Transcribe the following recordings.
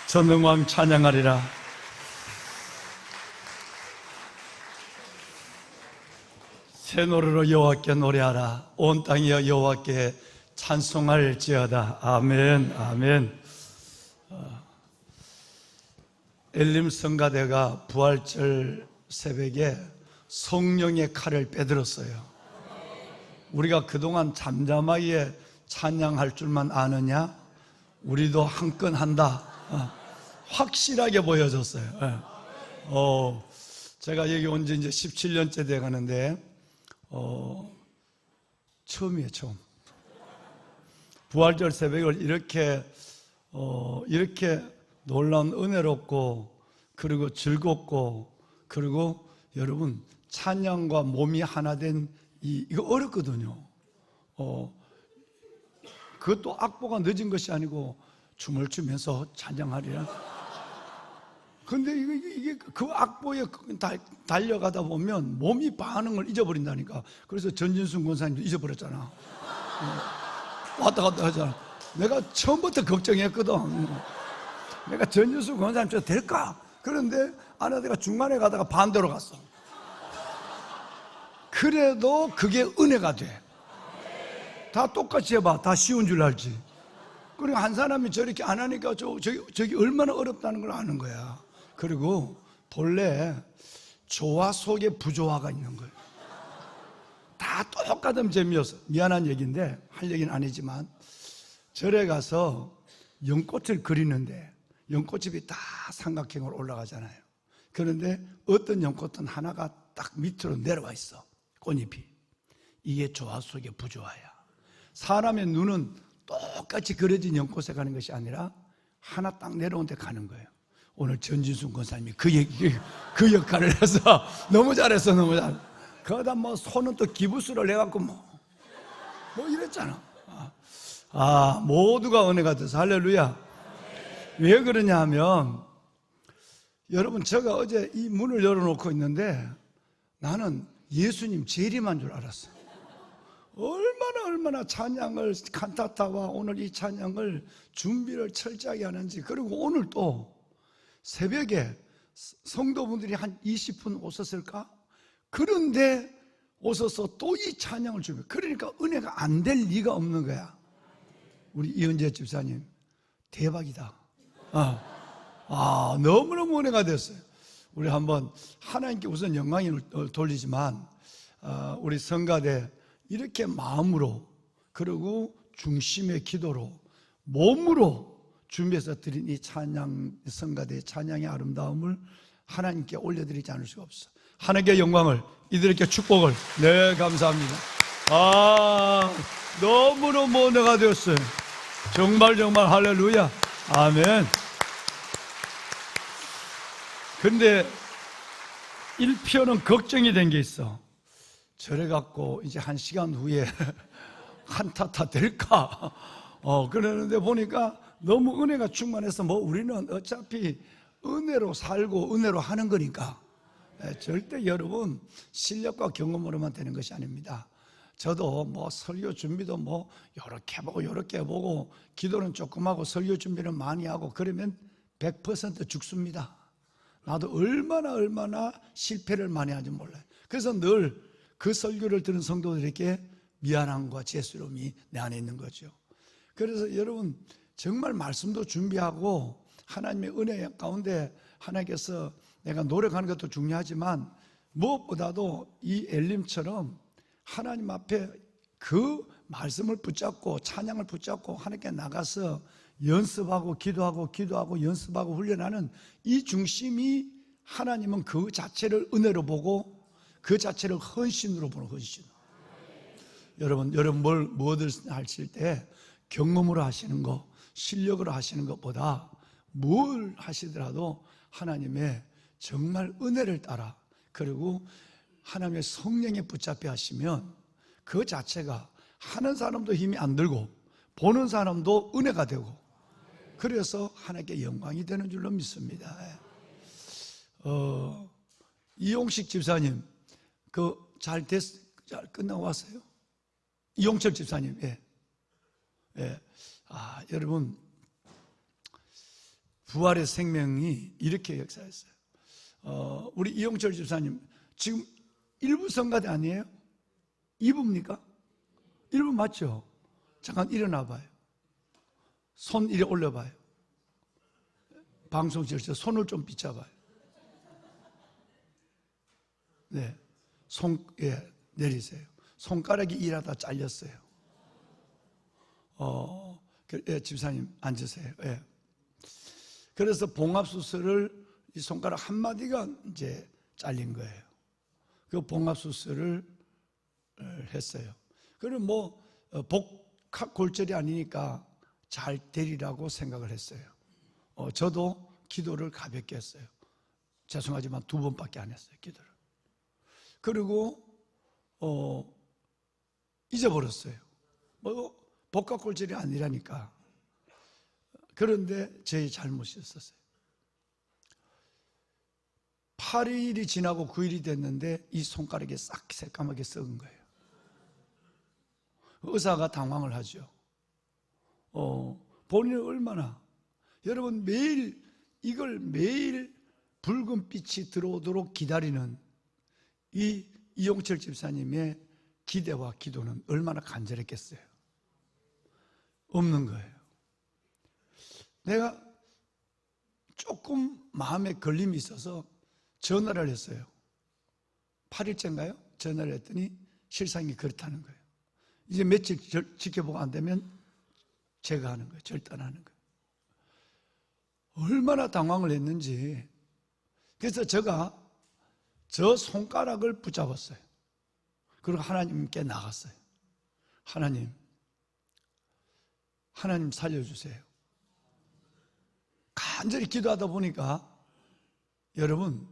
전능왕 찬양하리라. 새 노래로 여호와께 노래하라. 온 땅이여 여호와께 찬송할지어다. 아멘. 아멘. 엘림 성가대가 부활절 새벽에 성령의 칼을 빼들었어요. 우리가 그동안 잠잠하게 찬양할 줄만 아느냐? 우리도 한 건 한다. 확실하게 보여줬어요. 제가 여기 온 지 이제 17년째 돼 가는데, 처음이에요, 처음. 부활절 새벽을 이렇게 놀라운 은혜롭고, 그리고 즐겁고, 그리고 여러분, 찬양과 몸이 하나 된 이거 어렵거든요. 그것도 악보가 늦은 것이 아니고 춤을 추면서 찬양하리라. 근데 이게 그 악보에 달려가다 보면 몸이 반응을 잊어버린다니까. 그래서 전진순 권사님도 잊어버렸잖아. 왔다 갔다 하잖아. 내가 처음부터 걱정했거든. 내가 전진순 권사님 저 될까? 그런데 아내가 중간에 가다가 반대로 갔어. 그래도 그게 은혜가 돼. 다 똑같이 해봐. 다 쉬운 줄 알지. 그리고 한 사람이 저렇게 안 하니까 저기 얼마나 어렵다는 걸 아는 거야. 그리고 본래 조화 속에 부조화가 있는 거예요. 다 똑같은 재미였어. 미안한 얘기인데 할 얘기는 아니지만, 절에 가서 연꽃을 그리는데 연꽃잎이 다 삼각형으로 올라가잖아요. 그런데 어떤 연꽃은 하나가 딱 밑으로 내려와 있어. 꽃잎이. 이게 조화 속에 부조화야. 사람의 눈은 똑같이 그려진 연꽃에 가는 것이 아니라 하나 딱 내려온 데 가는 거예요. 오늘 전진순 권사님이 그 역할을 해서 너무 잘했어. 너무 잘. 그러다 뭐 손은 또 기부스를 해갖고 뭐 이랬잖아. 모두가 은혜가 돼서 할렐루야. 왜 그러냐 하면, 여러분, 제가 어제 이 문을 열어놓고 있는데 나는 예수님 재림한 줄 알았어. 얼마나 찬양을, 칸타타와 오늘 이 찬양을 준비를 철저하게 하는지. 그리고 오늘 또 새벽에 성도분들이 한 20분 오셨을까? 그런데 오셔서 또 이 찬양을 준비. 그러니까 은혜가 안 될 리가 없는 거야. 우리 이은재 집사님 대박이다. 너무너무 은혜가 됐어요. 우리 한번 하나님께 우선 영광을 돌리지만, 우리 성가대 이렇게 마음으로, 그리고 중심의 기도로, 몸으로 준비해서 드린 이 찬양, 성가대의 찬양의 아름다움을 하나님께 올려드리지 않을 수가 없어. 하나님께 영광을, 이들에게 축복을. 네, 감사합니다. 너무너무 은혜가 되었어요. 정말 할렐루야. 아멘. 근데 1편은 걱정이 된 게 있어. 저래 갖고 이제 1시간 후에 한타타 될까? 그러는데 보니까 너무 은혜가 충만해서, 우리는 어차피 은혜로 살고 은혜로 하는 거니까. 절대 여러분 실력과 경험으로만 되는 것이 아닙니다. 저도 설교 준비도 요렇게 보고 기도는 조금 하고 설교 준비는 많이 하고 그러면 100% 죽습니다. 나도 얼마나 실패를 많이 하는지 몰라요. 그래서 늘 그 설교를 들은 성도들에게 미안함과 죄스러움이 내 안에 있는 거죠. 그래서 여러분 정말 말씀도 준비하고 하나님의 은혜 가운데 하나님께서 내가 노력하는 것도 중요하지만, 무엇보다도 이 엘림처럼 하나님 앞에 그 말씀을 붙잡고 찬양을 붙잡고 하나님께 나가서 연습하고 기도하고 연습하고 훈련하는 이 중심이, 하나님은 그 자체를 은혜로 보고 그 자체를 헌신으로 보는, 헌신. 여러분 뭐를 하실 때 경험으로 하시는 거, 실력으로 하시는 것보다 뭘 하시더라도 하나님의 정말 은혜를 따라, 그리고 하나님의 성령에 붙잡혀 하시면 그 자체가 하는 사람도 힘이 안 들고 보는 사람도 은혜가 되고, 그래서 하나님께 영광이 되는 줄로 믿습니다. 이용식 집사님 잘 끝나고 왔어요? 이용철 집사님. 여러분 부활의 생명이 이렇게 역사했어요. 우리 이용철 집사님 지금 1부 성가대 아니에요? 2부입니까? 1부 맞죠? 잠깐 일어나 봐요. 손 이리 올려봐요. 방송 절차 손을 좀 비춰봐요. 네, 내리세요. 손가락이 일하다 잘렸어요. 집사님 앉으세요. 예. 그래서 봉합수술을 이 손가락 한마디가 이제 잘린 거예요. 그 봉합수술을 했어요. 그럼 복합골절이 아니니까 잘 되리라고 생각을 했어요. 저도 기도를 가볍게 했어요. 죄송하지만 2번밖에 안 했어요, 기도를. 그리고 잊어버렸어요. 복합골절이 아니라니까. 그런데 제 잘못이 있었어요. 8일이 지나고 9일이 됐는데 이 손가락이 싹 새까맣게 썩은 거예요. 의사가 당황을 하죠. 본인은 얼마나, 여러분 이걸 매일 붉은 빛이 들어오도록 기다리는 이 이용철 집사님의 기대와 기도는 얼마나 간절했겠어요. 없는 거예요. 내가 조금 마음에 걸림이 있어서 전화를 했어요. 8일째인가요? 전화를 했더니 실상이 그렇다는 거예요. 이제 며칠 지켜보고 안 되면 제가 하는 거예요. 절단하는 거예요. 얼마나 당황을 했는지. 그래서 제가 저 손가락을 붙잡았어요. 그리고 하나님께 나갔어요. 하나님 살려주세요. 간절히 기도하다 보니까 여러분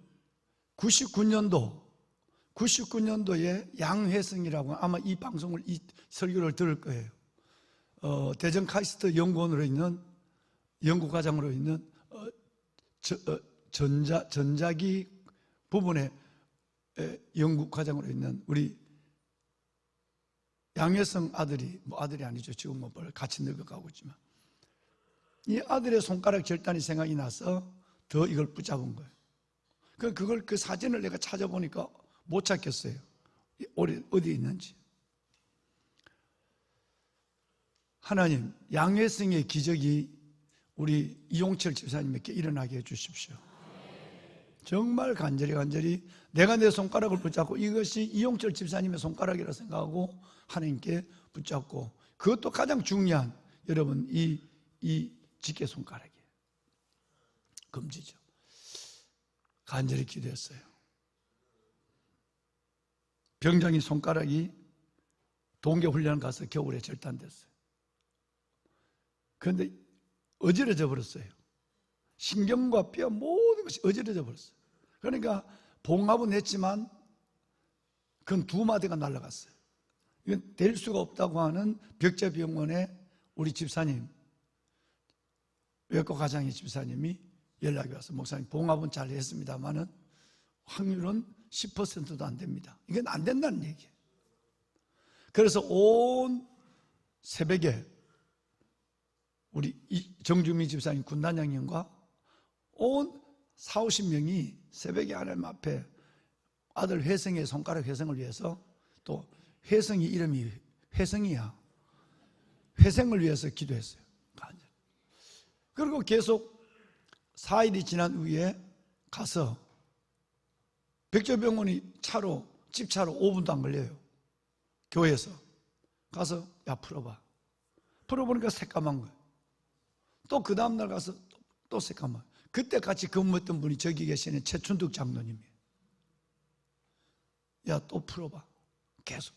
99년도에 양회성이라고, 아마 이 방송을, 이 설교를 들을 거예요. 대전 카이스트 연구원으로 있는, 연구과장으로 있는 전자기 부분의 연구과장으로 있는 우리 양회성 아들이, 아들이 아니죠. 지금 같이 늙어가고 있지만, 이 아들의 손가락 절단이 생각이 나서 더 이걸 붙잡은 거예요. 그 사진을 내가 찾아보니까 못 찾겠어요. 어디에 있는지. 하나님, 양회성의 기적이 우리 이용철 집사님에게 일어나게 해주십시오. 정말 간절히 내가 내 손가락을 붙잡고 이것이 이용철 집사님의 손가락이라 생각하고 하나님께 붙잡고, 그것도 가장 중요한, 여러분, 이 집게 손가락이에요. 금지죠. 간절히 기도했어요. 병장이 손가락이 동계훈련 가서 겨울에 절단됐어요. 그런데 어지러져 버렸어요. 신경과 뼈 모든 것이 어지러져 버렸어요. 그러니까 봉합은 했지만 그건 2마디가 날아갔어요. 이건 될 수가 없다고 하는 벽제병원에 우리 집사님, 외과 과장의 집사님이 연락이 와서, 목사님 봉합은 잘 했습니다만은 확률은 10%도 안 됩니다. 이건 안 된다는 얘기예요. 그래서 온 새벽에 우리 정주미 집사님 군단장님과 온 40-50명이 새벽에 하나님 앞에 아들 회성의 손가락 회성을 위해서, 또 회성이 이름이 회성이야, 회생을 위해서 기도했어요. 그리고 계속 4일이 지난 후에 가서, 백조병원이 집차로 5분도 안 걸려요. 교회에서 가서, 야 풀어봐. 풀어보니까 새까만 거예요. 또 그 다음날 가서 또 새까만. 그때 같이 근무했던 분이 저기 계시는 최춘득 장로님이에요. 야 또 풀어봐. 계속.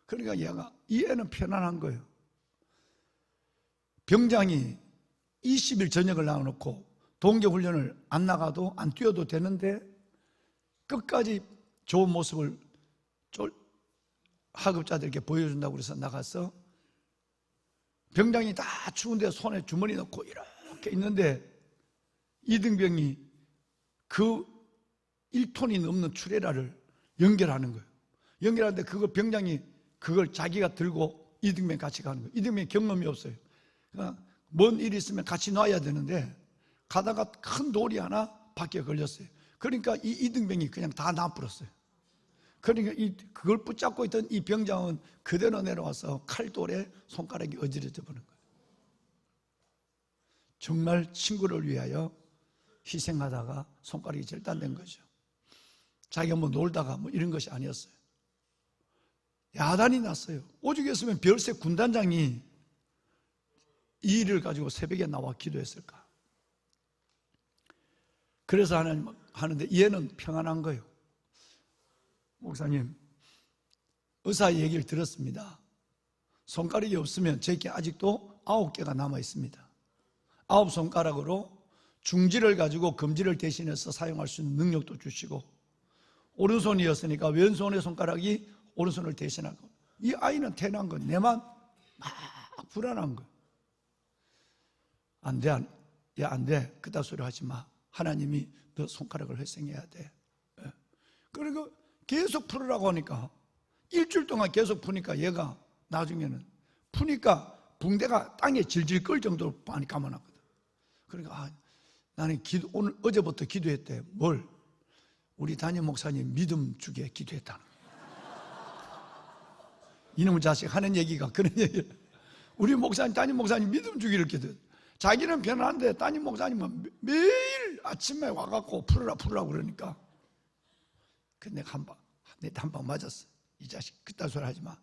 그러니까 얘가, 이 애는 편안한 거예요. 병장이 20일 저녁을 나눠놓고 동계훈련을 안 나가도, 안 뛰어도 되는데 끝까지 좋은 모습을 하급자들에게 보여준다고 그래서 나가서, 병장이 다 추운데 손에 주머니 넣고 이렇게 있는데 이등병이 그 1톤이 넘는 추레라를 연결하는 거예요. 연결하는데 그걸 병장이 그걸 자기가 들고 이등병 같이 가는 거예요. 이등병이 경험이 없어요. 그러니까 뭔 일이 있으면 같이 놔야 되는데 가다가 큰 돌이 하나 바퀴에 걸렸어요. 그러니까 이 이등병이 그냥 다 나불었어요. 그러니까 그걸 붙잡고 있던 이 병장은 그대로 내려와서 칼돌에 손가락이 어지러져 버린 거예요. 정말 친구를 위하여 희생하다가 손가락이 절단된 거죠. 자기가 뭐 놀다가 뭐 이런 것이 아니었어요. 야단이 났어요. 오죽했으면 별세 군단장이 이 일을 가지고 새벽에 나와 기도했을까. 그래서 하나님 하는데 얘는 평안한 거예요. 목사님, 의사의 얘기를 들었습니다. 손가락이 없으면 제게 아직도 9개가 남아 있습니다. 9손가락으로 중지를 가지고 검지를 대신해서 사용할 수 있는 능력도 주시고, 오른손이었으니까 왼손의 손가락이 오른손을 대신하고, 이 아이는 태어난 거 내만 막 불안한 거예요. 안 돼, 야, 안 돼. 그따 소리 하지 마. 하나님이 너 손가락을 회생해야 돼. 그리고 계속 풀으라고 하니까 일주일 동안 계속 푸니까 얘가 나중에는 푸니까 붕대가 땅에 질질 끌 정도로 많이 감아놨거든. 그러니까 나는 오늘 어제부터 기도했대. 뭘? 우리 담임 목사님 믿음 주게 기도했다는 거야. 이놈의 자식 하는 얘기가 그런 얘기예요. 우리 목사님, 담임 목사님 믿음 주기를 기도했대. 자기는 편한데 담임 목사님은 매일 아침에 와갖고 풀으라 그러니까 내가 한 방 맞았어. 이 자식 그딴 소리 하지 마.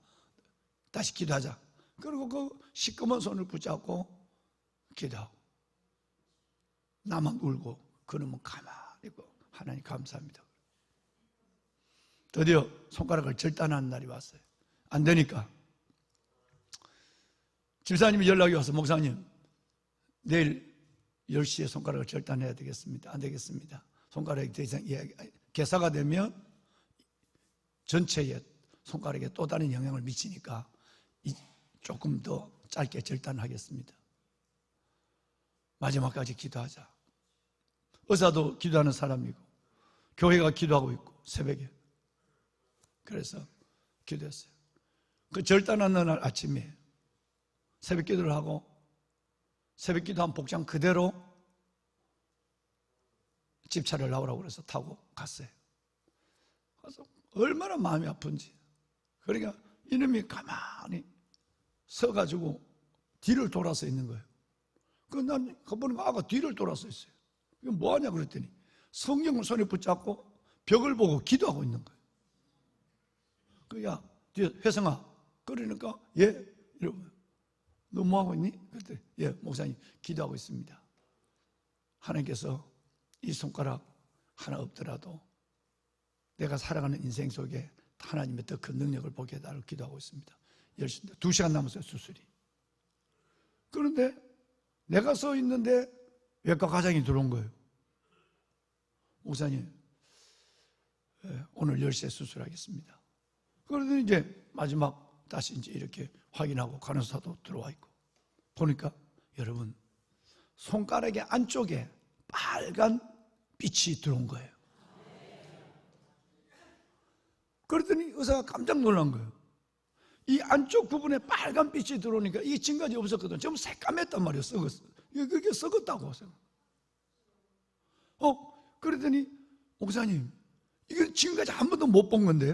다시 기도하자. 그리고 그 시꺼먼 손을 붙잡고 기도하고 나만 울고 그놈은 가만히 있고 하나님 감사합니다. 드디어 손가락을 절단하는 날이 왔어요. 안 되니까 집사님이 연락이 와서 목사님 내일 10시에 손가락을 절단해야 되겠습니다. 안 되겠습니다. 손가락이 더 이상 개사가 되면 전체에 손가락에 또 다른 영향을 미치니까 조금 더 짧게 절단하겠습니다. 마지막까지 기도하자. 의사도 기도하는 사람이고 교회가 기도하고 있고 새벽에 그래서 기도했어요. 그 절단하는 날 아침에 새벽 기도를 하고 새벽 기도한 복장 그대로 집차를 나오라고 그래서 타고 갔어요. 그래서 얼마나 마음이 아픈지. 그러니까 이놈이 가만히 서가지고 뒤를 돌아서 있는 거예요. 그래서 난 보니까 아가 뒤를 돌아서 있어요. 이거 뭐하냐 그랬더니 성경을 손에 붙잡고 벽을 보고 기도하고 있는 거예요. 야, 뒤에 회성아. 그러니까 예? 이러고 너 뭐하고 있니? 그랬더니 예, 목사님 기도하고 있습니다. 하나님께서 이 손가락 하나 없더라도 내가 살아가는 인생 속에 하나님의 더 큰 능력을 보게 해달라고 기도하고 있습니다. 2시간 남았어요, 수술이. 그런데 내가 서 있는데 외과 과장이 들어온 거예요. 목사님, 오늘 10시에 수술하겠습니다. 그러더니 이제 마지막 다시 이제 이렇게 확인하고 간호사도 들어와 있고 보니까 여러분 손가락의 안쪽에 빨간 빛이 들어온 거예요. 그랬더니 의사가 깜짝 놀란 거예요. 이 안쪽 부분에 빨간 빛이 들어오니까 이게 지금까지 없었거든. 전부 새까맸단 말이에요. 썩었어. 그게 썩었다고. 그랬더니 목사님 이게 지금까지 한 번도 못 본 건데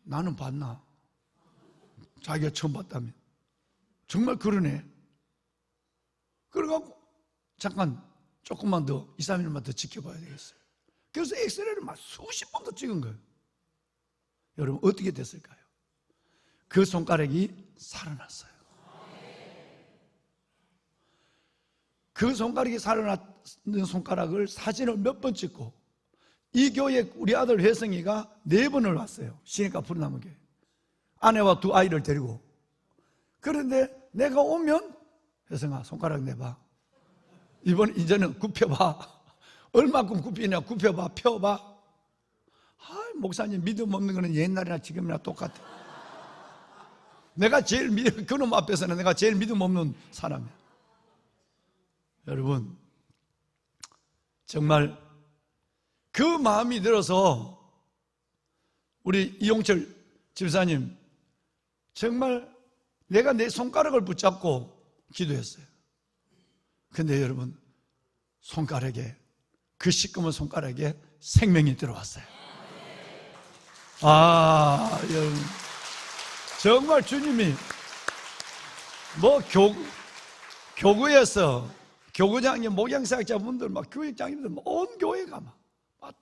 나는 봤나? 자기가 처음 봤다며. 정말 그러네. 그래갖고 잠깐 조금만 더 2, 3일만 더 지켜봐야 되겠어요. 그래서 엑스레이를 막 수십 번도 찍은 거예요. 여러분 어떻게 됐을까요? 그 손가락이 살아났어요. 그 손가락이 살아났는 손가락을 사진을 몇 번 찍고 이 교회 우리 아들 회성이가 4번을 왔어요. 시내가 푸른나무 교회. 아내와 2 아이를 데리고. 그런데 내가 오면 회성아 손가락 내봐. 이제는 굽혀봐. 얼마큼 굽히냐 굽혀봐 펴봐. 목사님 믿음 없는 거는 옛날이나 지금이나 똑같아. 내가 제일 그놈 앞에서는 내가 제일 믿음 없는 사람이야. 여러분 정말 그 마음이 들어서 우리 이용철 집사님 정말 내가 내 손가락을 붙잡고 기도했어요. 근데 여러분 손가락에, 그 시꺼먼 손가락에 생명이 들어왔어요. 여러분, 정말 주님이 교구에서 교구장님, 목양사역자분들, 교육장님들, 온 교회가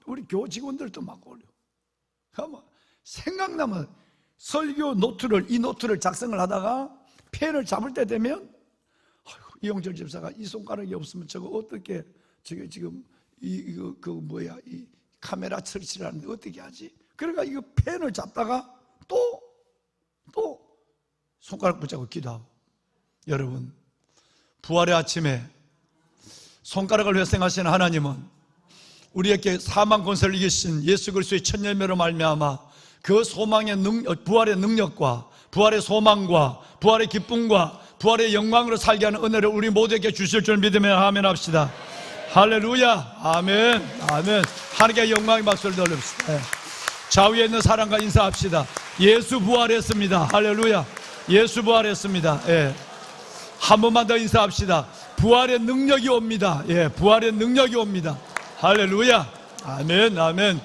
우리 교 직원들도 올려. 생각나면 설교 이 노트를 작성을 하다가 펜을 잡을 때 되면, 이용철 집사가 이 손가락이 없으면 저거 어떻게, 지금 이 카메라 설치를 하는데 어떻게 하지? 그러니까 이거 펜을 잡다가 또 손가락 붙잡고 기도하고. 여러분, 부활의 아침에 손가락을 회생하시는 하나님은 우리에게 사망 권세를 이기신 예수 그리스도의 천열매로 말미암아 그 소망의 부활의 능력과 부활의 소망과 부활의 기쁨과 부활의 영광으로 살게 하는 은혜를 우리 모두에게 주실 줄 믿으며 아멘 합시다. 할렐루야. 아멘. 아멘. 하나님께 영광의 박수를 돌립시다. 좌우에 있는 사람과 인사합시다. 예수 부활했습니다. 할렐루야. 예수 부활했습니다. 예. 한 번만 더 인사합시다. 부활의 능력이 옵니다. 예, 부활의 능력이 옵니다. 할렐루야. 아멘. 아멘.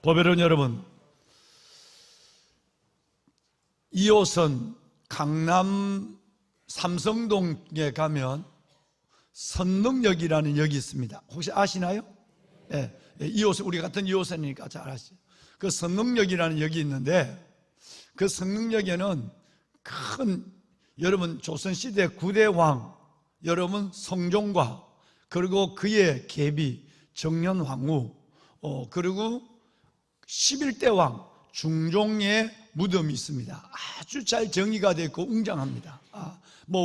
보배로운 여러분, 2호선 강남 삼성동에 가면 선능역이라는 역이 있습니다. 혹시 아시나요? 예, 2호선, 우리 같은 2호선이니까 잘 아시죠. 그 선능역이라는 역이 있는데, 그 선능역에는 여러분 조선시대 9대 왕, 여러분 성종과 그리고 그의 계비 정년황후, 그리고 11대 왕 중종의 무덤이 있습니다. 아주 잘 정리가 되어 있고 웅장합니다.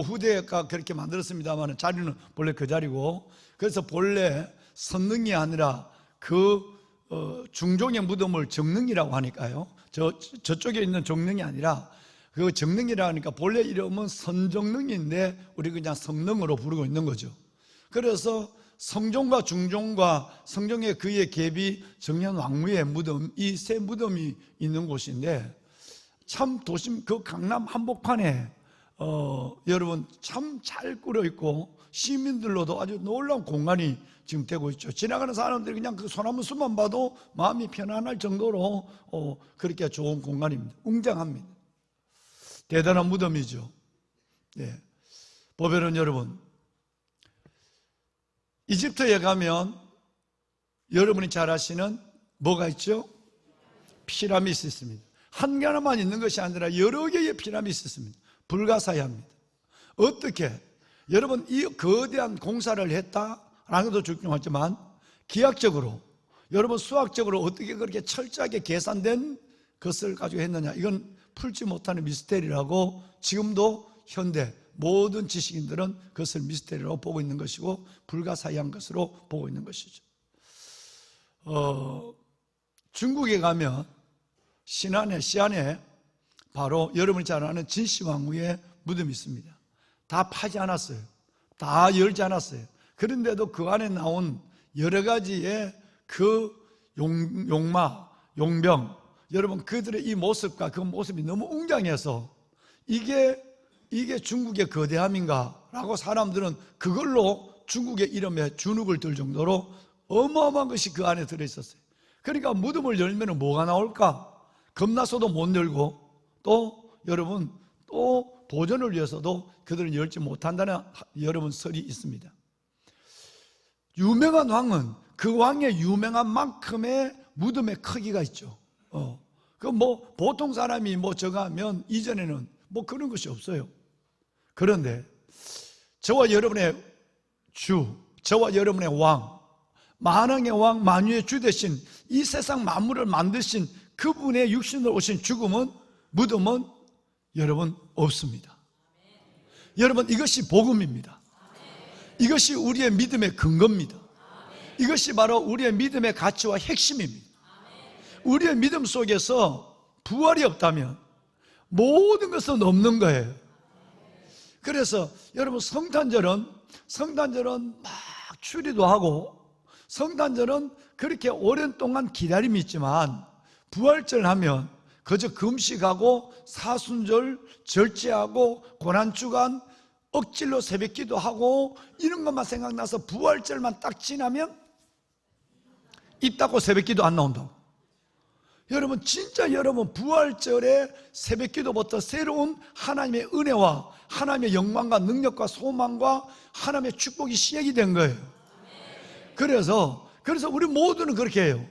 후대가 그렇게 만들었습니다만 자리는 본래 그 자리고, 그래서 본래 선릉이 아니라 중종의 무덤을 정릉이라고 하니까요, 저쪽에 있는 정릉이 아니라 그 정릉이라 하니까 본래 이름은 선정릉인데 우리 그냥 성릉으로 부르고 있는 거죠. 그래서 성종과 중종과 성종의 그의 계비 정년왕후의 무덤, 이 세 무덤이 있는 곳인데, 참 도심 그 강남 한복판에 여러분 참 잘 꾸려 있고 시민들로도 아주 놀라운 공간이 지금 되고 있죠. 지나가는 사람들이 그냥 그 소나무 숲만 봐도 마음이 편안할 정도로 그렇게 좋은 공간입니다. 웅장합니다. 대단한 무덤이죠. 네. 보배로운 여러분, 이집트에 가면 여러분이 잘 아시는 뭐가 있죠? 피라미드 있습니다. 한 개만 있는 것이 아니라 여러 개의 피라미드 있습니다. 불가사의합니다. 어떻게? 여러분, 이 거대한 공사를 했다라는 것도 중요하지만 기하학적으로, 여러분 수학적으로 어떻게 그렇게 철저하게 계산된 것을 가지고 했느냐, 이건 풀지 못하는 미스테리라고 지금도 현대 모든 지식인들은 그것을 미스테리로 보고 있는 것이고 불가사의한 것으로 보고 있는 것이죠. 중국에 가면 시안에 바로 여러분이 잘 아는 진시황후의 무덤이 있습니다. 다 파지 않았어요. 다 열지 않았어요. 그런데도 그 안에 나온 여러 가지의 그 용마, 용병, 여러분 그들의 이 모습과 그 모습이 너무 웅장해서 이게 중국의 거대함인가 라고 사람들은 그걸로 중국의 이름에 주눅을 들 정도로 어마어마한 것이 그 안에 들어있었어요. 그러니까 무덤을 열면 뭐가 나올까? 겁나서도 못 열고, 또 여러분 또 보존을 위해서도 그들은 열지 못한다는 여러분 설이 있습니다. 유명한 왕은 그 왕의 유명한 만큼의 무덤의 크기가 있죠. 보통 사람이 저거 하면 이전에는 그런 것이 없어요. 그런데 저와 여러분의 주, 저와 여러분의 왕, 만왕의 왕, 만유의 주 되신 이 세상 만물을 만드신 그분의 육신으로 오신 죽음은, 무덤은 여러분 없습니다. 여러분, 이것이 복음입니다. 이것이 우리의 믿음의 근거입니다. 이것이 바로 우리의 믿음의 가치와 핵심입니다. 우리의 믿음 속에서 부활이 없다면 모든 것은 없는 거예요. 그래서 여러분 성탄절은 막 추리도 하고, 성탄절은 그렇게 오랜 동안 기다림이 있지만 부활절 하면 그저 금식하고 사순절 절제하고 고난주간 억질로 새벽기도 하고 이런 것만 생각나서 부활절만 딱 지나면 입 닫고 새벽기도 안 나온다고. 여러분 진짜 여러분 부활절에 새벽기도부터 새로운 하나님의 은혜와 하나님의 영광과 능력과 소망과 하나님의 축복이 시작이 된 거예요. 그래서 우리 모두는 그렇게 해요.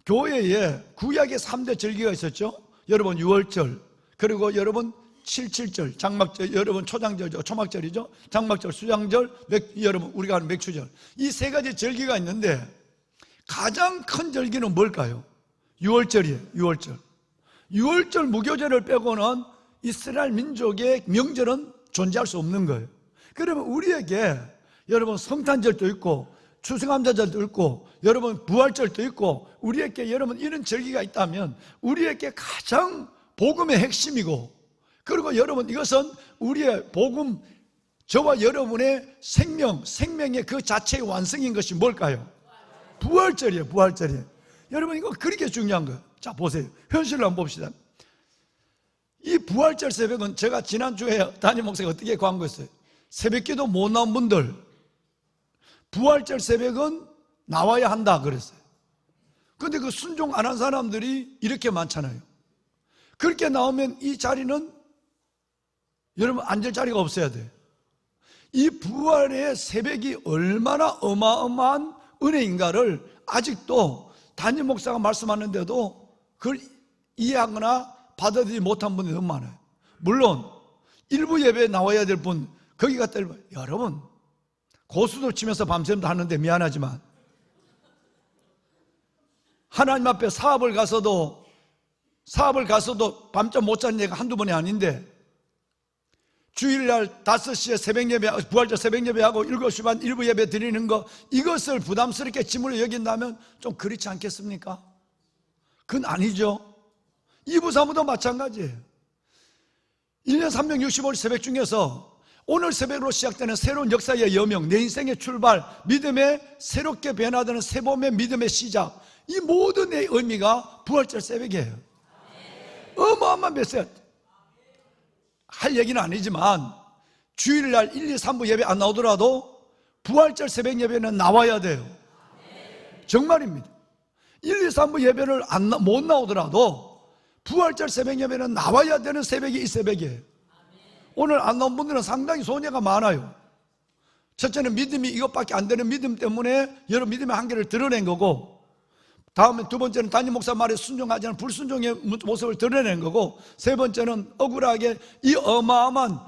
교회에 구약의 3대 절기가 있었죠. 여러분 유월절, 그리고 여러분 7.7절, 장막절, 여러분 초장절이죠. 초막절이죠. 장막절, 수장절, 여러분 우리가 하는 맥추절. 이 세 가지 절기가 있는데 가장 큰 절기는 뭘까요? 유월절이에요. 유월절 무교절을 빼고는 이스라엘 민족의 명절은 존재할 수 없는 거예요. 그러면 우리에게 여러분 성탄절도 있고 추수감사절도 있고 여러분 부활절도 있고 우리에게 여러분 이런 절기가 있다면 우리에게 가장 복음의 핵심이고, 그리고 여러분 이것은 우리의 복음, 저와 여러분의 생명의 그 자체의 완성인 것이 뭘까요? 부활절이에요. 여러분 이거 그렇게 중요한 거예요. 자 보세요. 현실로 한번 봅시다. 이 부활절 새벽은 제가 지난주에 담임 목사가 어떻게 광고했어요? 새벽기도 못 나온 분들 부활절 새벽은 나와야 한다 그랬어요. 그런데 그 순종 안 한 사람들이 이렇게 많잖아요. 그렇게 나오면 이 자리는 여러분 앉을 자리가 없어야 돼요. 이 부활의 새벽이 얼마나 어마어마한 은혜인가를 아직도 담임 목사가 말씀하는데도 그걸 이해하거나 받아들이지 못한 분이 너무 많아요. 물론 일부 예배에 나와야 될 분 거기 갔다 여러분 고수도 치면서 밤샘도 하는데 미안하지만 하나님 앞에 사업을 가서도 밤잠 못 자는 얘가 한두 번이 아닌데 주일날 5시에 새벽예배, 부활절 새벽예배하고 7시 반 일부 예배 드리는 거, 이것을 부담스럽게 짐으로 여긴다면 좀 그렇지 않겠습니까? 그건 아니죠. 이부사무도 마찬가지예요. 1년 365일 새벽 중에서 오늘 새벽으로 시작되는 새로운 역사의 여명, 내 인생의 출발, 믿음의 새롭게 변화되는 새봄의 믿음의 시작, 이 모든 의 의미가 부활절 새벽이에요. 어마어마한 메시지. 할 얘기는 아니지만 주일날 1, 2, 3부 예배 안 나오더라도 부활절 새벽 예배는 나와야 돼요. 정말입니다. 1, 2, 3부 예배를 못 나오더라도 부활절 새벽 예배는 나와야 되는 새벽이 이 새벽이에요. 오늘 안 나온 분들은 상당히 손해가 많아요. 첫째는 믿음이 이것밖에 안 되는 믿음 때문에 여러분 믿음의 한계를 드러낸 거고, 다음에 두 번째는 담임 목사 말에 순종하지 않은 불순종의 모습을 드러낸 거고, 세 번째는 억울하게 이 어마어마한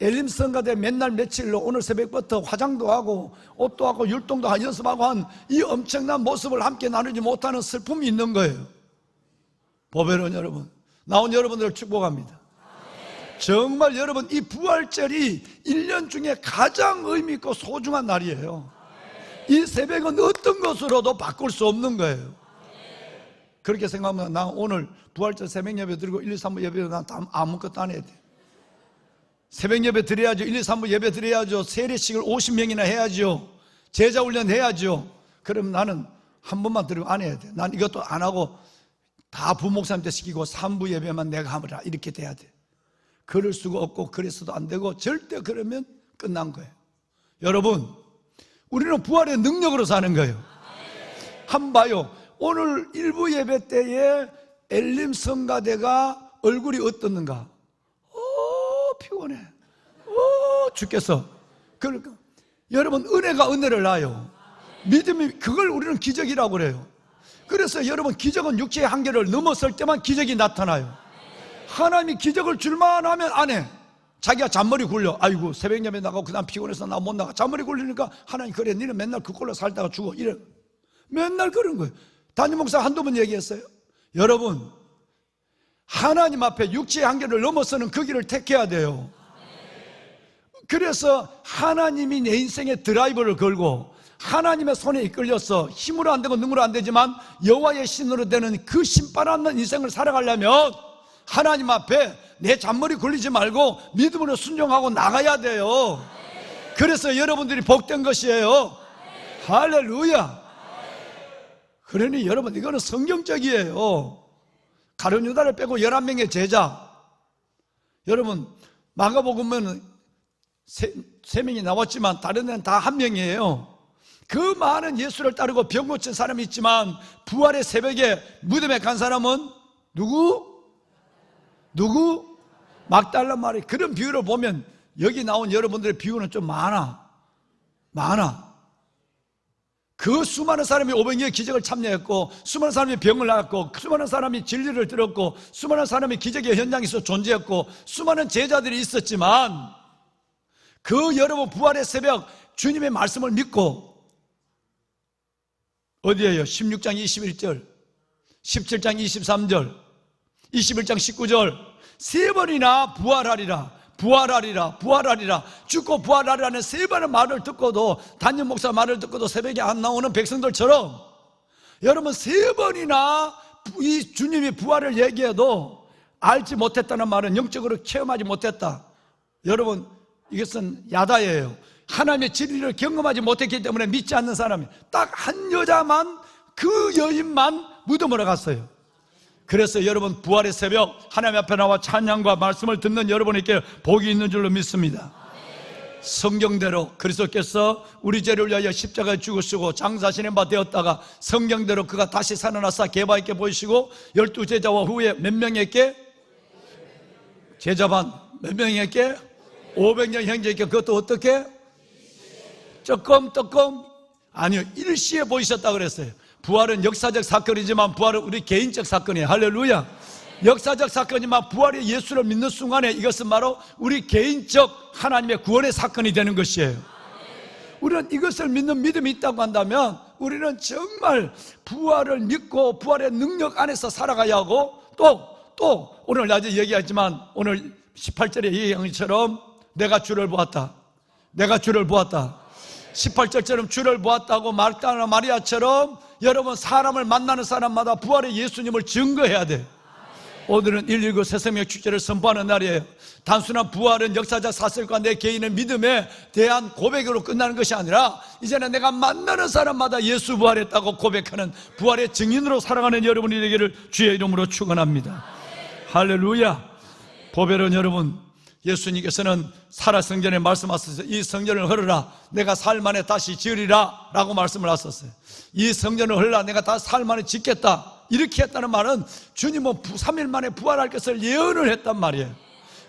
엘림성가대 맨날 며칠로 오늘 새벽부터 화장도 하고 옷도 하고 율동도 하고 연습하고 한 이 엄청난 모습을 함께 나누지 못하는 슬픔이 있는 거예요. 보배로운 여러분, 나온 여러분들을 축복합니다. 정말 여러분 이 부활절이 1년 중에 가장 의미 있고 소중한 날이에요. 이 새벽은 어떤 것으로도 바꿀 수 없는 거예요. 그렇게 생각하면 나 오늘 부활절 새벽 예배 드리고 1, 2, 3부 예배 난 아무것도 안 해야 돼. 새벽 예배 드려야죠. 1, 2, 3부 예배 드려야죠. 세례식을 50명이나 해야죠. 제자 훈련 해야죠. 그럼 나는 한 번만 드리고 안 해야 돼. 난 이것도 안 하고 다 부목사님한테 시키고 3부 예배만 내가 하라 이렇게 돼야 돼. 그럴 수가 없고 그래서도 안 되고 절대 그러면 끝난 거예요. 여러분 우리는 부활의 능력으로 사는 거예요. 한번 봐요. 오늘 일부 예배 때에 엘림 성가대가 얼굴이 어떻는가? 피곤해. 죽겠어. 그러니까 여러분 은혜가 은혜를 낳아요. 믿음이, 그걸 우리는 기적이라고 그래요. 그래서 여러분 기적은 육체의 한계를 넘었을 때만 기적이 나타나요. 하나님이 기적을 줄만 하면 안 해. 자기가 잔머리 굴려. 아이고 새벽 예배 나가고 그 다음 피곤해서 나 못 나가. 잔머리 굴리니까 하나님 그래 니는 맨날 그 꼴로 살다가 죽어. 이래. 맨날 그런 거예요. 담임 목사 한두 번 얘기했어요. 여러분 하나님 앞에 육체의 한계를 넘어서는 그 길을 택해야 돼요. 그래서 하나님이 내 인생에 드라이버를 걸고 하나님의 손에 이끌려서 힘으로 안 되고 능으로 안 되지만 여호와의 신으로 되는 그 신발 없는 인생을 살아가려면 하나님 앞에 내 잔머리 굴리지 말고 믿음으로 순종하고 나가야 돼요. 그래서 여러분들이 복된 것이에요. 할렐루야. 그러니 여러분 이거는 성경적이에요. 가룟 유다를 빼고 11명의 제자, 여러분 마가복음은 세 명이 나왔지만 다른 데는 다 한 명이에요. 그 많은 예수를 따르고 병 고친 사람이 있지만 부활의 새벽에 무덤에 간 사람은 누구? 막달라 마리. 그런 비유를 보면 여기 나온 여러분들의 비유는 좀 많아. 그 수많은 사람이 오병이의 기적을 참여했고, 수많은 사람이 병을 나았고, 수많은 사람이 진리를 들었고, 수많은 사람이 기적의 현장에서 존재했고, 수많은 제자들이 있었지만 그 여러분 부활의 새벽 주님의 말씀을 믿고 어디에요? 16장 21절, 17장 23절, 21장 19절 세 번이나 부활하리라, 죽고 부활하리라는 세 번의 말을 듣고도, 단임 목사 말을 듣고도 새벽에 안 나오는 백성들처럼 여러분 세 번이나 이 주님이 부활을 얘기해도 알지 못했다는 말은 영적으로 체험하지 못했다. 여러분 이것은 야다예요. 하나님의 진리를 경험하지 못했기 때문에 믿지 않는 사람이 딱 한 여자만, 그 여인만 무덤으로 갔어요. 그래서 여러분 부활의 새벽 하나님 앞에 나와 찬양과 말씀을 듣는 여러분에게 복이 있는 줄로 믿습니다. 성경대로 그리스도께서 우리 죄를 위하여 십자가에 죽으시고 장사하시는 바 되었다가 성경대로 그가 다시 살아나사 개바에게 보이시고 12제자와 후에 몇 명에게? 제자 반. 몇 명에게? 500명 형제에게. 그것도 어떻게? 조금 아니요, 일시에 보이셨다 그랬어요. 부활은 역사적 사건이지만 부활은 우리 개인적 사건이에요. 할렐루야. 역사적 사건이지만 부활의 예수를 믿는 순간에 이것은 바로 우리 개인적 하나님의 구원의 사건이 되는 것이에요. 우리는 이것을 믿는 믿음이 있다고 한다면 우리는 정말 부활을 믿고 부활의 능력 안에서 살아가야 하고, 또 오늘 낮에 얘기하지만 오늘 18절에 얘기한 것처럼 내가 주를 보았다. 18절처럼 주를 보았다고 마르다나 마리아처럼 여러분 사람을 만나는 사람마다 부활의 예수님을 증거해야 돼. 오늘은 119 새생명 축제를 선포하는 날이에요. 단순한 부활은 역사적 사실과 내 개인의 믿음에 대한 고백으로 끝나는 것이 아니라 이제는 내가 만나는 사람마다 예수 부활했다고 고백하는 부활의 증인으로 살아가는 여러분이 되기를 주의 이름으로 축원합니다. 할렐루야. 보배로운 여러분, 예수님께서는 살아 성전에 말씀하셨어요. 이 성전을 헐으라, 내가 사흘 만에 다시 지으리라 라고 말씀을 하셨어요. 이 성전을 헐라, 내가 다 사흘 만에 짓겠다. 이렇게 했다는 말은 주님은 3일 만에 부활할 것을 예언을 했단 말이에요.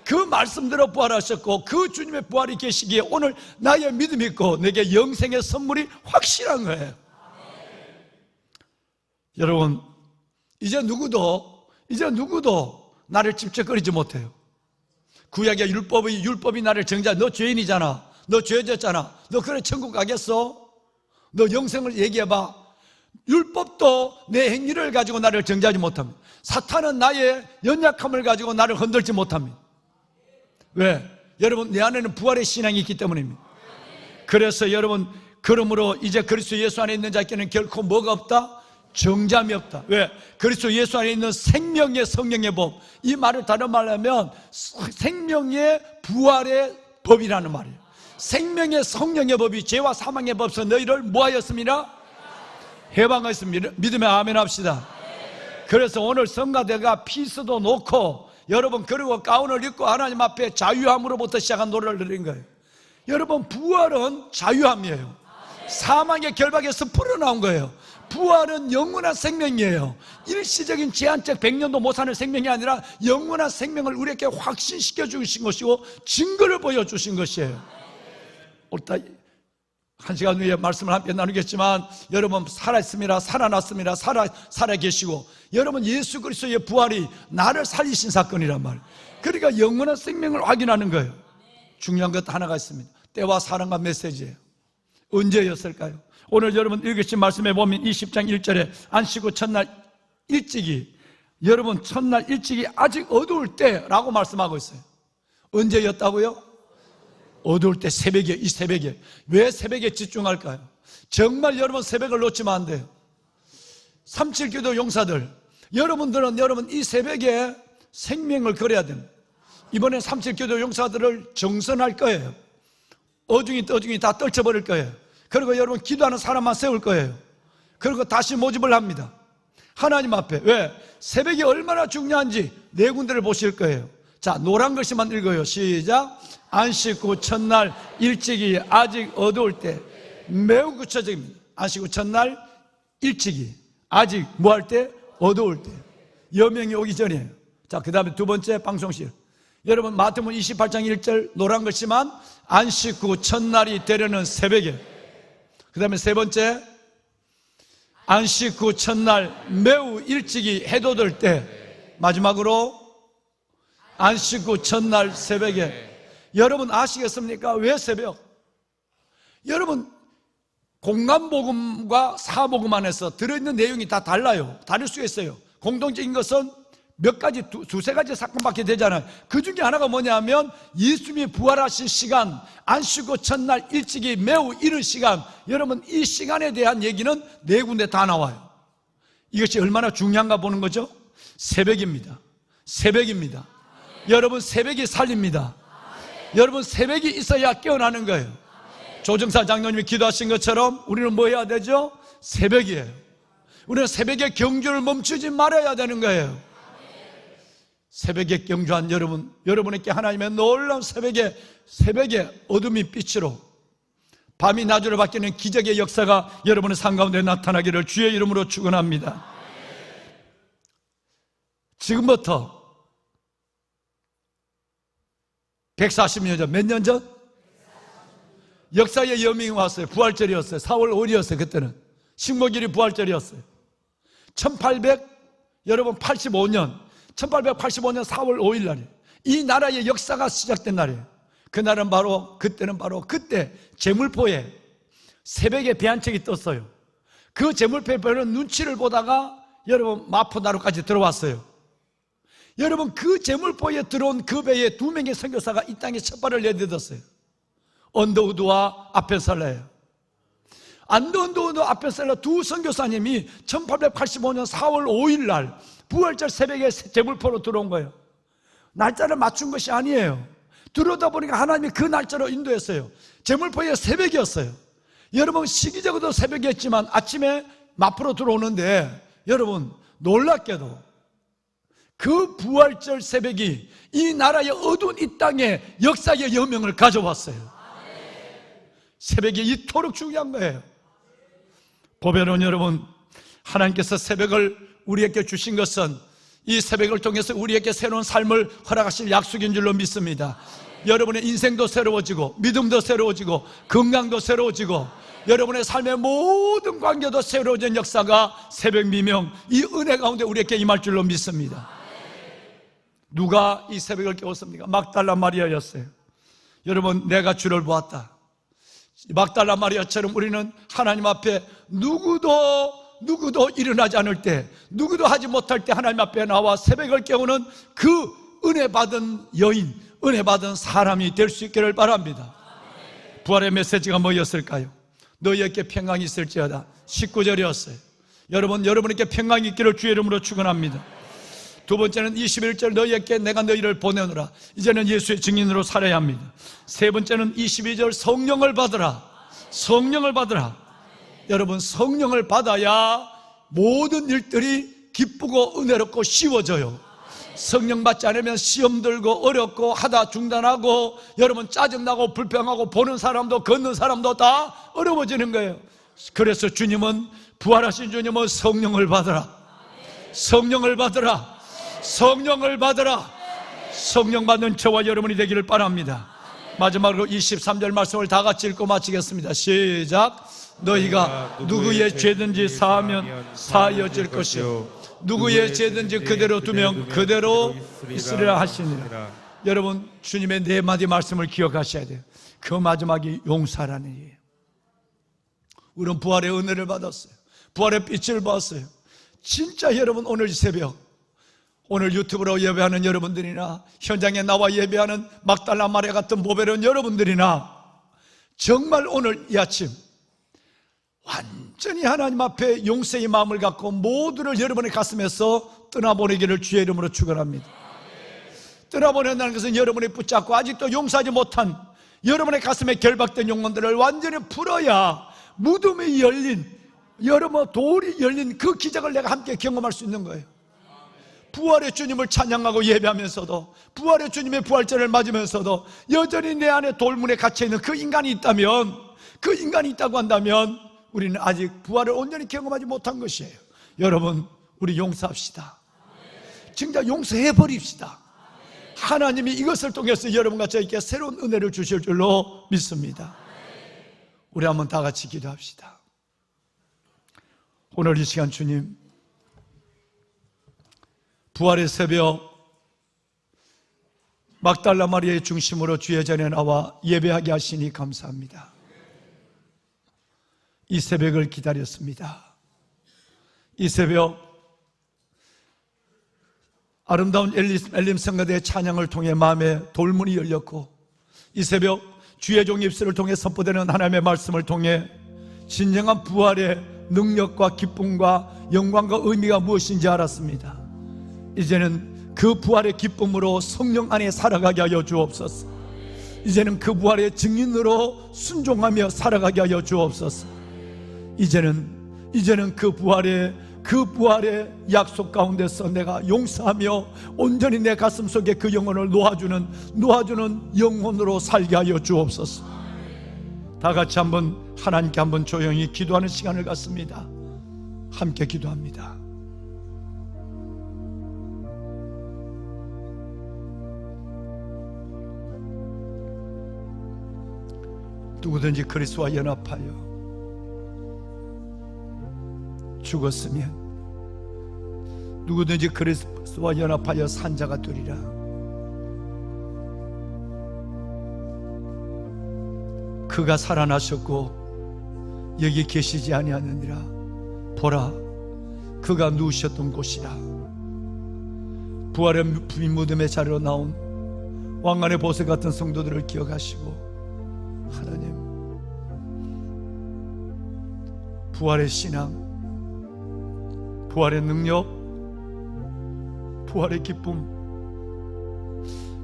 그 말씀대로 부활하셨고 그 주님의 부활이 계시기에 오늘 나의 믿음이 있고 내게 영생의 선물이 확실한 거예요. 여러분, 이제 누구도 나를 집적거리지 못해요. 구약의 율법이 나를 정죄. 너 죄인이잖아, 너 죄졌잖아, 너 그래 천국 가겠어? 너 영생을 얘기해봐. 율법도 내 행위를 가지고 나를 정죄하지 못합니다. 사탄은 나의 연약함을 가지고 나를 흔들지 못합니다. 왜? 여러분, 내 안에는 부활의 신앙이 있기 때문입니다. 그래서 여러분, 그러므로 이제 그리스도 예수 안에 있는 자에게는 결코 뭐가 없다? 정죄함이 없다. 왜? 그리스도 예수 안에 있는 생명의 성령의 법. 이 말을 다른 말로 하면 생명의 부활의 법이라는 말이에요. 생명의 성령의 법이 죄와 사망의 법에서 너희를 뭐하였습니다? 해방하였습니다. 믿음에 아멘 합시다. 그래서 오늘 성가대가 피스도 놓고 여러분, 그리고 가운을 입고 하나님 앞에 자유함으로부터 시작한 노래를 드린 거예요. 여러분, 부활은 자유함이에요. 사망의 결박에서 풀어나온 거예요. 부활은 영원한 생명이에요. 일시적인 제한적 100년도 못 사는 생명이 아니라 영원한 생명을 우리에게 확신시켜 주신 것이고 증거를 보여주신 것이에요. 오늘따 1시간 후에 말씀을 함께 나누겠지만 여러분, 살아있습니다, 살아났습니다, 살아계시고 여러분, 예수 그리스도의 부활이 나를 살리신 사건이란 말이에요. 그러니까 영원한 생명을 확인하는 거예요. 중요한 것 하나가 있습니다. 때와 사랑과 메시지예요. 언제였을까요? 오늘 여러분 읽으신 말씀에 보면 20장 1절에 안식 후 첫날 일찍이, 여러분 첫날 일찍이 아직 어두울 때라고 말씀하고 있어요. 언제였다고요? 어두울 때, 새벽에. 이 새벽에. 왜 새벽에 집중할까요? 정말 여러분 새벽을 놓치면 안 돼요. 37교도 용사들, 여러분들은 이 새벽에 생명을 걸어야 됩니다. 이번에 37교도 용사들을 정선할 거예요. 어중이 떠중이 다 떨쳐버릴 거예요. 그리고 여러분 기도하는 사람만 세울 거예요. 그리고 다시 모집을 합니다. 하나님 앞에. 왜? 새벽이 얼마나 중요한지 네 군데를 보실 거예요. 자, 노란 글씨만 읽어요. 시작. 안식 후 첫날 일찍이 아직 어두울 때. 매우 구체적입니다. 안식 후 첫날 일찍이 아직 뭐 할 때? 어두울 때. 여명이 오기 전이에요. 자, 그 다음에 두 번째 방송실. 여러분 마태복음 28장 1절 노란 글씨만 안식 후 첫날이 되려는 새벽에. 그 다음에 세 번째 안식 후 첫날 매우 일찍이 해도 될 때. 마지막으로 안식 후 첫날 새벽에. 여러분 아시겠습니까? 왜 새벽? 여러분 공간복음과 사복음 안에서 들어있는 내용이 다 달라요. 다를 수 있어요. 공통적인 것은 몇 가지, 두세 가지 사건밖에 되잖아요. 그 중에 하나가 뭐냐면 예수님이 부활하신 시간, 안식 후 첫날 일찍이 매우 이른 시간. 여러분 이 시간에 대한 얘기는 네 군데 다 나와요. 이것이 얼마나 중요한가 보는 거죠. 새벽입니다. 새벽입니다. 여러분 새벽이 살립니다. 여러분 새벽이 있어야 깨어나는 거예요. 조정사 장로님이 기도하신 것처럼 우리는 뭐 해야 되죠? 새벽이에요. 우리는 새벽에 경주를 멈추지 말아야 되는 거예요. 새벽에 경주한 여러분, 여러분에게 하나님의 놀라운 새벽에 어둠이 빛으로, 밤이 낮으로 바뀌는 기적의 역사가 여러분의 삶 가운데 나타나기를 주의 이름으로 축원합니다. 지금부터 140년 전, 몇 년 전? 역사의 여명이 왔어요. 부활절이었어요. 4월 5일이었어요. 그때는 식목일이 부활절이었어요. 1885년 4월 5일 날이에요. 이 나라의 역사가 시작된 날이에요. 그날은 바로 그때 제물포에 새벽에 배 한 척이 떴어요. 그 제물포에는 눈치를 보다가 여러분 마포나루까지 들어왔어요. 여러분 그 제물포에 들어온 그 배에 두 명의 선교사가 이 땅에 첫 발을 내딛었어요. 언더우드와 아펜셀러예요. 언더우드 아펜셀러 두 선교사님이 1885년 4월 5일 날 부활절 새벽에 제물포로 들어온 거예요. 날짜를 맞춘 것이 아니에요. 들어오다 보니까 하나님이 그 날짜로 인도했어요. 제물포의 새벽이었어요. 여러분 시기적으로도 새벽이었지만 아침에 마포로 들어오는데 여러분 놀랍게도 그 부활절 새벽이 이 나라의 어두운 이 땅에 역사의 여명을 가져왔어요. 새벽이 이토록 중요한 거예요. 보배로운 여러분, 하나님께서 새벽을 우리에게 주신 것은 이 새벽을 통해서 우리에게 새로운 삶을 허락하실 약속인 줄로 믿습니다. 여러분의 인생도 새로워지고 믿음도 새로워지고 건강도 새로워지고 여러분의 삶의 모든 관계도 새로워진 역사가 새벽 미명 이 은혜 가운데 우리에게 임할 줄로 믿습니다. 누가 이 새벽을 깨웠습니까? 막달라 마리아였어요. 여러분 내가 주를 보았다. 막달라 마리아처럼 우리는 하나님 앞에 누구도 일어나지 않을 때, 누구도 하지 못할 때 하나님 앞에 나와 새벽을 깨우는 그 은혜 받은 여인, 은혜 받은 사람이 될 수 있기를 바랍니다. 부활의 메시지가 뭐였을까요? 너희에게 평강이 있을지어다. 19절이었어요. 여러분에게 평강이 있기를 주의 이름으로 축원합니다. 두 번째는 21절 너희에게 내가 너희를 보내노라. 이제는 예수의 증인으로 살아야 합니다. 세 번째는 22절 성령을 받으라. 성령을 받으라. 여러분 성령을 받아야 모든 일들이 기쁘고 은혜롭고 쉬워져요. 성령 받지 않으면 시험 들고 어렵고 하다 중단하고 여러분 짜증나고 불평하고 보는 사람도 걷는 사람도 다 어려워지는 거예요. 그래서 주님은 부활하신 주님은 성령을 받으라. 성령을 받으라. 성령을 받으라. 성령 받는 저와 여러분이 되기를 바랍니다. 마지막으로 23절 말씀을 다 같이 읽고 마치겠습니다. 시작. 너희가 누구의 죄든지 사하면 사하여질 것이요 누구의 죄든지 그대로 두면 그대로 있으리라 하시니라. 여러분 주님의 네 마디 말씀을 기억하셔야 돼요. 그 마지막이 용서라는 얘기예요. 우리는 부활의 은혜를 받았어요. 부활의 빛을 봤어요. 진짜 여러분 오늘 새벽 오늘 유튜브로 예배하는 여러분들이나 현장에 나와 예배하는 막달라 마리아 같은 보배로운 여러분들이나 정말 오늘 이 아침 완전히 하나님 앞에 용서의 마음을 갖고 모두를 여러분의 가슴에서 떠나보내기를 주의 이름으로 축원합니다. 떠나보낸다는 것은 여러분이 붙잡고 아직도 용서하지 못한 여러분의 가슴에 결박된 영혼들을 완전히 풀어야 무덤이 열린 여러분 돌이 열린 그 기적을 내가 함께 경험할 수 있는 거예요. 부활의 주님을 찬양하고 예배하면서도, 부활의 주님의 부활절을 맞으면서도 여전히 내 안에 돌문에 갇혀있는 그 인간이 있다면, 그 인간이 있다고 한다면 우리는 아직 부활을 온전히 경험하지 못한 것이에요. 여러분, 우리 용서합시다. 진짜 용서해버립시다. 하나님이 이것을 통해서 여러분과 저에게 새로운 은혜를 주실 줄로 믿습니다. 우리 한번 다 같이 기도합시다. 오늘 이 시간 주님, 부활의 새벽 막달라 마리아의 중심으로 주의 전에 나와 예배하게 하시니 감사합니다. 이 새벽을 기다렸습니다. 이 새벽 아름다운 엘림 성가대의 찬양을 통해 마음의 돌문이 열렸고, 이 새벽 주의 종 입술을 통해 선포되는 하나님의 말씀을 통해 진정한 부활의 능력과 기쁨과 영광과 의미가 무엇인지 알았습니다. 이제는 그 부활의 기쁨으로 성령 안에 살아가게 하여 주옵소서. 이제는 그 부활의 증인으로 순종하며 살아가게 하여 주옵소서. 이제는 그 부활의 약속 가운데서 내가 용서하며 온전히 내 가슴 속에 그 영혼을 놓아주는 영혼으로 살게 하여 주옵소서. 다 같이 하나님께 한번 조용히 기도하는 시간을 갖습니다. 함께 기도합니다. 누구든지 그리스도와 연합하여 죽었으면 누구든지 그리스도와 연합하여 산자가 되리라. 그가 살아나셨고 여기 계시지 아니하느니라. 보라, 그가 누우셨던 곳이라. 부활의 무덤의 자리로 나온 왕관의 보석 같은 성도들을 기억하시고, 하나님, 부활의 신앙, 부활의 능력, 부활의 기쁨,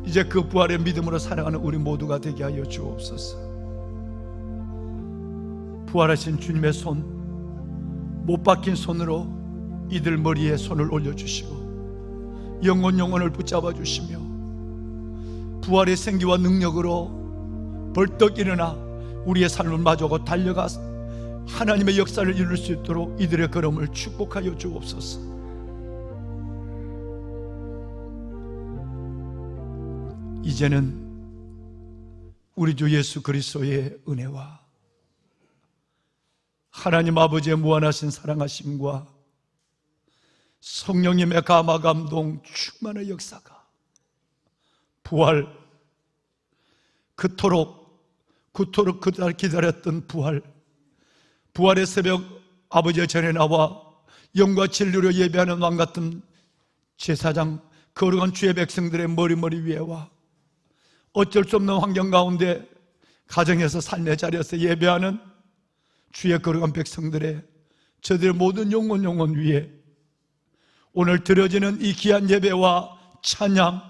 이제 그 부활의 믿음으로 살아가는 우리 모두가 되게 하여 주옵소서. 부활하신 주님의 손, 못 박힌 손으로 이들 머리에 손을 올려주시고 영혼을 붙잡아 주시며, 부활의 생기와 능력으로 벌떡 일어나 우리의 삶을 마주하고 달려가 하나님의 역사를 이룰 수 있도록 이들의 걸음을 축복하여 주옵소서. 이제는 우리 주 예수 그리스도의 은혜와 하나님 아버지의 무한하신 사랑하심과 성령님의 감화 감동 충만의 역사가, 부활, 그토록 그날 기다렸던 부활의 새벽 아버지의 전에 나와 영과 진리로 예배하는 왕같은 제사장, 거룩한 주의 백성들의 머리 위에와 어쩔 수 없는 환경 가운데 가정에서 삶의 자리에서 예배하는 주의 거룩한 백성들의 저들의 모든 영혼 위에 오늘 드려지는 이 귀한 예배와 찬양,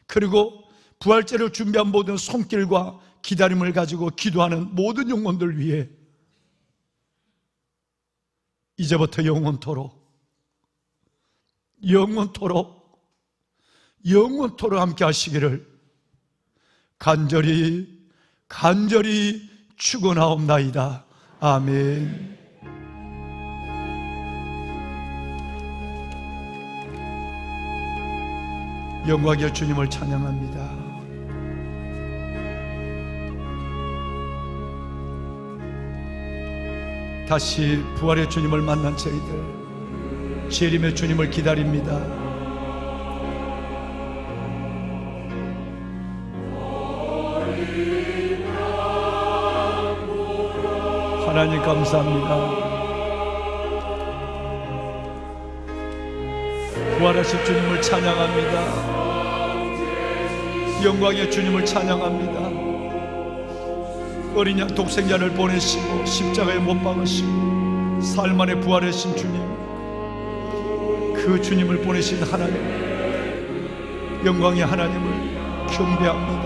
그리고 부활제를 준비한 모든 손길과 기다림을 가지고 기도하는 모든 영혼들 위해 이제부터 영원토록 함께 하시기를 간절히 축원하옵나이다. 아멘. 영광의 주님을 찬양합니다. 다시 부활의 주님을 만난 저희들, 재림의 주님을 기다립니다. 하나님 감사합니다. 부활하신 주님을 찬양합니다. 영광의 주님을 찬양합니다. 어린 양 독생자를 보내시고 십자가에 못 박으시고 사흘 만에 부활하신 주님, 그 주님을 보내신 하나님, 영광의 하나님을 경배합니다.